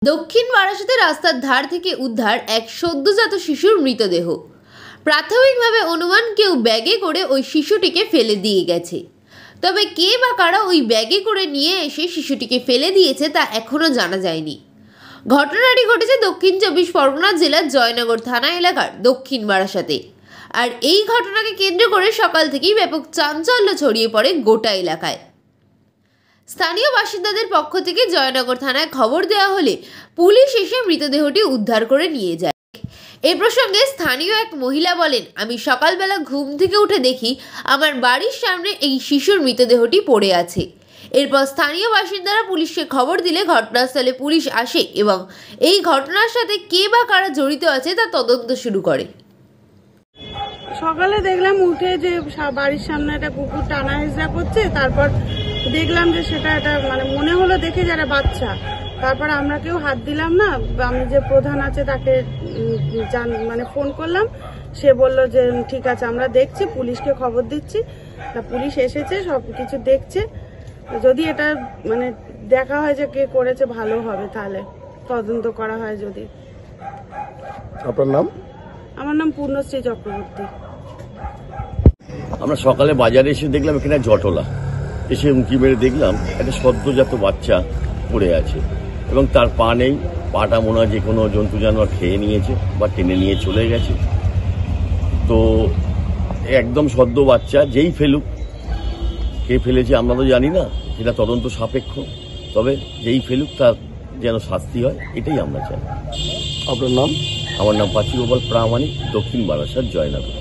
দক্ষিণ বারাসাতে রাস্তার ধার থেকে উদ্ধার এক সদ্যজাত শিশুর মৃতদেহ। প্রাথমিকভাবে অনুমান কেউ ব্যাগে করে ওই শিশুটিকে ফেলে দিয়ে গেছে। তবে কে বা কারা ওই ব্যাগে করে নিয়ে এসে শিশুটিকে ফেলে দিয়েছে তা এখনও জানা যায়নি। ঘটনাটি ঘটেছে দক্ষিণ ২৪ পরগনা জেলার জয়নগর থানা এলাকার দক্ষিণ বারাসাতে। আর এই ঘটনাকে কেন্দ্র করে সকাল থেকেই ব্যাপক চাঞ্চল্য ছড়িয়ে পড়ে গোটা এলাকায়। স্থানীয় বাসিন্দাদের পক্ষ থেকে জয়নগর থানায় খবর দেওয়া হলে পুলিশ এসে মৃতদেহটি উদ্ধার করে নিয়ে যায়। এ প্রসঙ্গে স্থানীয় এক মহিলা বলেন, আমি সকালবেলা ঘুম থেকে উঠে দেখি আমার বাড়ির সামনে এই শিশুর মৃতদেহটি পড়ে আছে। এরপর স্থানীয় বাসিন্দারা পুলিশকে খবর দিলে ঘটনাস্থলে পুলিশ আসে এবং এই ঘটনার সাথে কে বা কারা জড়িত আছে তা তদন্ত শুরু করে। সকালে দেখলাম উঠে যে বাড়ির সামনে একটা কুকুর টানা হেঁচড়া করছে, তারপর দেখলাম যে সেটা একটা মানে মনে হলো দেখে যারা বাচ্চা। তারপর আমরা কেউ হাত দিলাম না, আমি যে প্রধান আছে তাকে মানে ফোন করলাম, সে বলল যে ঠিক আছে আমরা দেখছি, পুলিশকে খবর দিচ্ছি। তা পুলিশ এসেছে, সব কিছু দেখছে। যদি এটা মানে দেখা হয় যে কে করেছে ভালো হবে, তাহলে তদন্ত করা হয়। যদি আপনার নাম? আমার নাম পূর্ণশ্রী চক্রবর্তী। আমরা সকালে বাজারে এসে দেখলাম এখানে জটলা, এসে উঁকি মেরে দেখলাম একটা সদ্যজাত বাচ্চা পড়ে আছে এবং তার পা নেই। পাটা মনে হয় যে কোনো জন্তু জানোয়ার খেয়ে নিয়েছে বা টেনে নিয়ে চলে গেছে। তো একদম সদ্য বাচ্চা, যেই ফেলুক, কে ফেলেছে আমরা তো জানি না, এটা তদন্ত সাপেক্ষ। তবে যেই ফেলুক তার যেন শাস্তি হয়, এটাই আমরা চাই। আপনার নাম? আমার নাম পাচি গোপাল প্রামাণিক, দক্ষিণ বারাসাত, জয়নগর।